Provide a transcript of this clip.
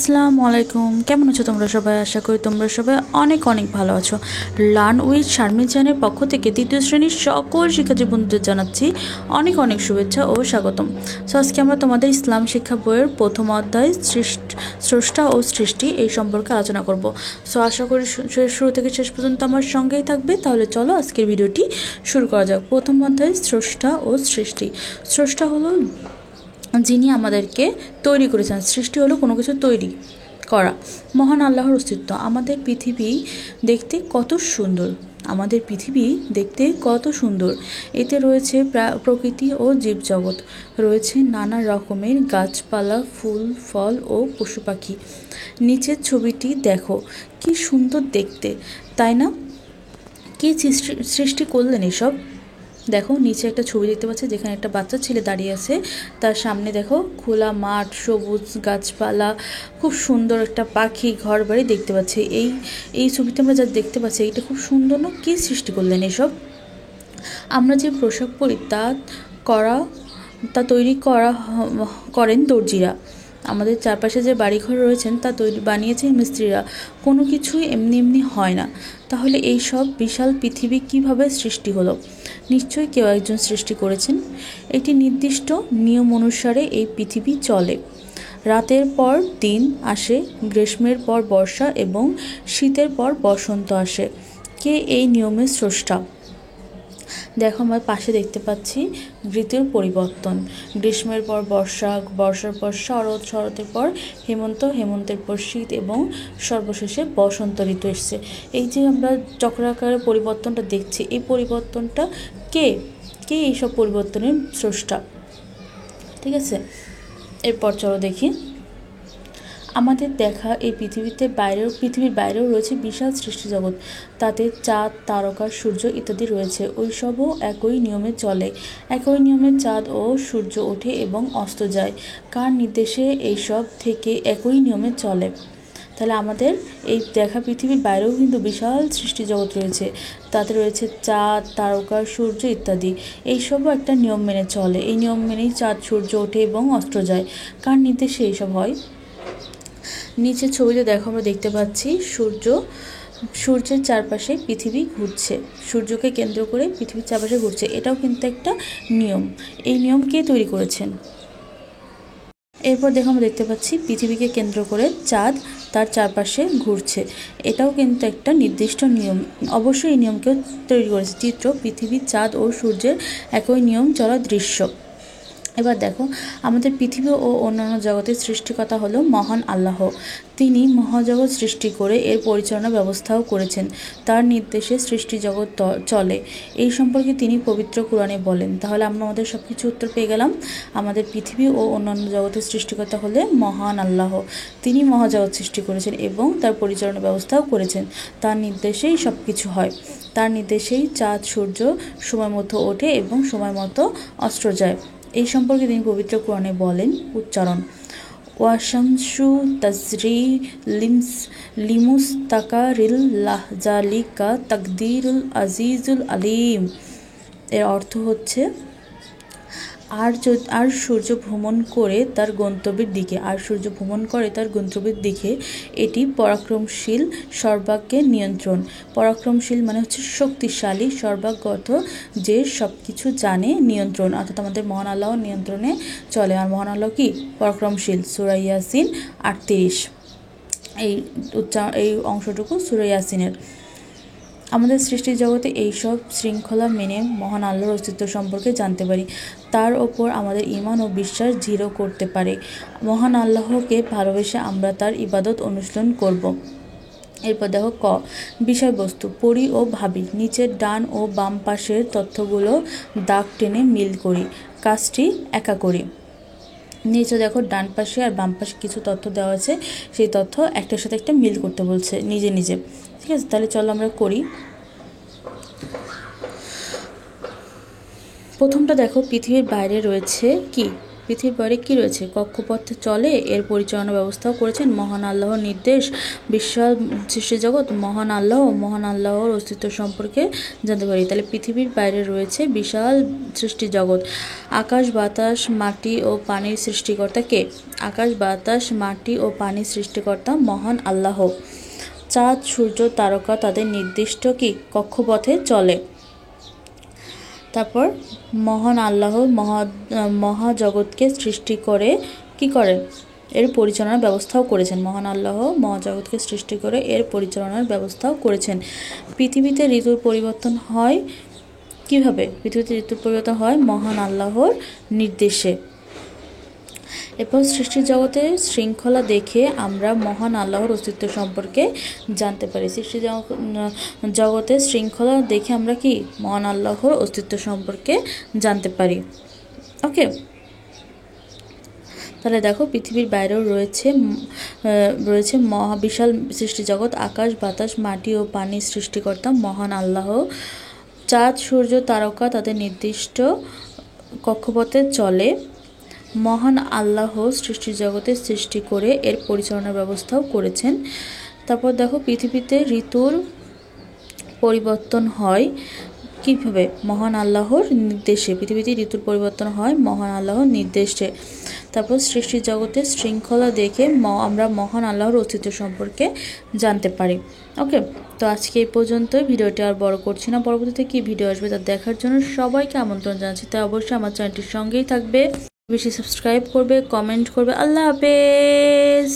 আসসালামু আলাইকুম, কেমন আছো তোমরা সবাই? আশা করি তোমরা সবাই অনেক অনেক ভালো আছো। লার্ন উইথ শারমিন জানের পক্ষ থেকে তৃতীয় শ্রেণীর সকল শিক্ষার্থী বন্ধুদের জানাচ্ছি অনেক অনেক শুভেচ্ছা ও স্বাগতম। সো আজকে আমরা তোমাদের ইসলাম শিক্ষা বইয়ের প্রথম অধ্যায় স্রষ্টা ও সৃষ্টি এই সম্পর্কে আলোচনা করব। সো আশা করি শুরু থেকে শেষ পর্যন্ত আমার সঙ্গেই থাকবে। তাহলে চলো আজকের ভিডিওটি শুরু করা যাক। প্রথম অধ্যায় স্রষ্টা ও সৃষ্টি। স্রষ্টা হলো যিনি আমাদেরকে তৈরি করেছেন। সৃষ্টি হলো কোনো কিছু তৈরি করা। মহান আল্লাহর অস্তিত্ব। আমাদের পৃথিবী দেখতে কত সুন্দর, আমাদের পৃথিবী দেখতে কত সুন্দর। এতে রয়েছে প্রকৃতি ও জীবজগৎ, রয়েছে নানা রকমের গাছপালা, ফুল ফল ও পশু পাখি। নিচের ছবিটি দেখো, কি সুন্দর দেখতে, তাই না? কি সৃষ্টি করলেন এসব? দেখো নিচে একটা ছবি দেখতে পাচ্ছি, যেখানে একটা বাচ্চা ছেলে দাঁড়িয়ে আছে। তার সামনে দেখো খোলা মাঠ, সবুজ গাছপালা, খুব সুন্দর একটা পাখি, ঘর বাড়ি দেখতে পাচ্ছি। এই ছবিতে আমরা যা দেখতে পাচ্ছি, এটা খুব সুন্দর না? কী সৃষ্টি করলেন এসব? আমরা যে পোশাক পরি তা তৈরি করেন দর্জিরা। আমাদের চারপাশে যে বাড়িঘর রয়েছেন তা বানিয়েছেন মিস্ত্রিরা। কোনো কিছুই এমনি এমনি হয় না। তাহলে এই সব বিশাল পৃথিবী কিভাবে সৃষ্টি হলো? নিশ্চয়ই কেউ একজন সৃষ্টি করেছেন। একটি নির্দিষ্ট নিয়ম অনুসারে এই পৃথিবী চলে। রাতের পর দিন আসে, গ্রীষ্মের পর বর্ষা এবং শীতের পর বসন্ত আসে। কে এই নিয়মের স্রষ্টা? দেখো আমরা পাশে দেখতে পাচ্ছি ঋতুর পরিবর্তন। গ্রীষ্মের পর বর্ষা, বর্ষার পর শরৎ, শরতের পর হেমন্ত, হেমন্তের পর শীত এবং সর্বশেষে বসন্ত ঋতু এসছে। এই যে আমরা চক্রাকারের পরিবর্তনটা দেখছি, এই পরিবর্তনটা কে কে এইসব পরিবর্তনের স্রষ্টা? ঠিক আছে, এরপর চলো দেখি। আমাদের দেখা এই পৃথিবীর বাইরেও রয়েছে বিশাল সৃষ্টিজগৎ। তাতে চাঁদ, তারকা, সূর্য ইত্যাদি রয়েছে। ওইসবও একই নিয়মে চলে। একই নিয়মে চাঁদ ও সূর্য ওঠে এবং অস্ত যায়। কার নির্দেশে এইসব থেকে একই নিয়মে চলে? তাহলে আমাদের এই দেখা পৃথিবীর বাইরেও কিন্তু বিশাল সৃষ্টিজগৎ রয়েছে। তাতে রয়েছে চাঁদ, তারকা, সূর্য ইত্যাদি। এইসবও একটা নিয়ম মেনে চলে। এই নিয়ম মেনেই চাঁদ, সূর্য ওঠে এবং অস্ত যায়। কার নির্দেশে এইসব হয়? নিচের ছবিতে দেখো আমরা দেখতে পাচ্ছি সূর্যের চারপাশে পৃথিবী ঘুরছে। সূর্যকে কেন্দ্র করে পৃথিবীর চারপাশে ঘুরছে। এটাও কিন্তু একটা নিয়ম। এই নিয়ম কে তৈরি করেছেন? এরপর দেখো আমরা দেখতে পাচ্ছি পৃথিবীকে কেন্দ্র করে চাঁদ তার চারপাশে ঘুরছে। এটাও কিন্তু একটা নির্দিষ্ট নিয়ম। অবশ্যই এই নিয়মকেও তৈরি করেছে। চিত্র, পৃথিবী, চাঁদ ও সূর্যের একই নিয়ম চলা দৃশ্য। এবার দেখো, আমাদের পৃথিবী ও অন্যান্য জগতের সৃষ্টিকর্তা হলো মহান আল্লাহ। তিনি মহাজগৎ সৃষ্টি করে এর পরিচালনা ব্যবস্থাও করেছেন। তার নির্দেশে সৃষ্টিজগৎ চলে। এই সম্পর্কে তিনি পবিত্র কুরআনে বলেন। তাহলে আমরা আমাদের সব কিছু উত্তর পেয়ে গেলাম। আমাদের পৃথিবী ও অন্যান্য জগতের সৃষ্টিকর্তা হলে মহান আল্লাহ। তিনি মহাজগৎ সৃষ্টি করেছেন এবং তার পরিচালনা ব্যবস্থাও করেছেন। তার নির্দেশেই সব কিছু হয়। তার নির্দেশেই চাঁদ, সূর্য সময় মতো ওঠে এবং সময় মতো অস্ত যায়। এই সম্পর্কে তিনি পবিত্র কোরআনে বলেন, উচ্চারণ, ওয়াশামসু তাজরি লিমুস্তাকারিল লাহ জালিকা তাকদিরুল আজিজুল আলিম। এর অর্থ হচ্ছে, আর সূর্য ভ্রমণ করে তার গন্তব্যের দিকে এটি পরাক্রমশীল সর্বাগ্যের নিয়ন্ত্রণ। পরাক্রমশীল মানে হচ্ছে শক্তিশালী, সর্বাগত যে সব কিছু জানে, নিয়ন্ত্রণ, অর্থাৎ আমাদের মহান আল্লাহর নিয়ন্ত্রণে চলে। আর মহান আল্লাহ কি? পরাক্রমশীল। সূরা ইয়াসিন 38, এই অংশটুকু সূরা ইয়াসিনের। আমাদের সৃষ্টির জগতে এইসব শৃঙ্খলা মেনে মহান আল্লাহর অস্তিত্ব সম্পর্কে জানতে পারি। তার ওপর আমাদের ঈমান ও বিশ্বাস দৃঢ় করতে পারে। মহান আল্লাহকে ভালোবেসে আমরা তার ইবাদত অনুশীলন করব। এরপর দেখো বিষয়বস্তু, পড়ি ও ভাবি। নিচের ডান ও বাম পাশের তথ্যগুলো দাগ টেনে মিল করি। কাজটি একা করি। নিচে দেখো ডান পাশে আর বাম পাশে কিছু তথ্য দেওয়া আছে। সেই তথ্য একটার সাথে একটা মিল করতে বলছে নিজে নিজে। ঠিক আছে, তাহলে চলো আমরা করি। প্রথমটা দেখো, পৃথিবীর বাইরে রয়েছে কি? পৃথিবীর বাইরে কী রয়েছে? কক্ষপথে চলে, এর পরিচালনা ব্যবস্থাও করেছেন মহান আল্লাহর নির্দেশ। বিশাল সৃষ্টি জগৎ, মহান আল্লাহর অস্তিত্ব সম্পর্কে জানতে পারি। তাহলে পৃথিবীর বাইরে রয়েছে বিশাল সৃষ্টি জগৎ। আকাশ বাতাস মাটি ও পানির সৃষ্টিকর্তা কে? আকাশ বাতাস মাটি ও পানির সৃষ্টিকর্তা মহান আল্লাহ। চাঁদ সূর্য তারকা তাদের নির্দিষ্ট কি কক্ষপথে চলে। তারপর মহান আল্লাহ মহাজগৎকে সৃষ্টি করে কি করেন? এর পরিচালনার ব্যবস্থাও করেছেন। মহান আল্লাহ মহাজগৎকে সৃষ্টি করে এর পরিচালনার ব্যবস্থাও করেছেন। পৃথিবীতে ঋতুর পরিবর্তন হয় কিভাবে? পৃথিবীতে ঋতুর পরিবর্তন হয় মহান আল্লাহর নির্দেশে। এরপর সৃষ্টি জগতের শৃঙ্খলা দেখে আমরা মহান আল্লাহর অস্তিত্ব সম্পর্কে জানতে পারি। সৃষ্টি জগতের শৃঙ্খলা দেখে আমরা কি মহান আল্লাহর অস্তিত্ব সম্পর্কে জানতে পারি। ওকে, তাহলে দেখো পৃথিবীর বাইরেও রয়েছে মহাবিশাল সৃষ্টি জগৎ। আকাশ বাতাস মাটি ও পানির সৃষ্টিকর্তা মহান আল্লাহ। চাঁদ সূর্য তারকা তাদের নির্দিষ্ট কক্ষপথে চলে। মহান আল্লাহ সৃষ্টি জগতের সৃষ্টি করে এর পরিচালনার ব্যবস্থাও করেছেন। তারপর দেখো পৃথিবীতে ঋতুর পরিবর্তন হয় কীভাবে? মহান আল্লাহর নির্দেশে। পৃথিবীতে ঋতুর পরিবর্তন হয় মহান আল্লাহর নির্দেশে। তারপর সৃষ্টি জগতের শৃঙ্খলা দেখে আমরা মহান আল্লাহর অস্তিত্ব সম্পর্কে জানতে পারি। ওকে, তো আজকে এই পর্যন্তই। ভিডিওটি আর বড় করছি না। পরবর্তীতে কী ভিডিও আসবে তা দেখার জন্য সবাইকে আমন্ত্রণ জানাচ্ছি। তাই অবশ্যই আমার চ্যানেলটির সঙ্গেই থাকবে, বেশি সাবস্ক্রাইব করবে, কমেন্ট করবে। আল্লাহ হাফেজ।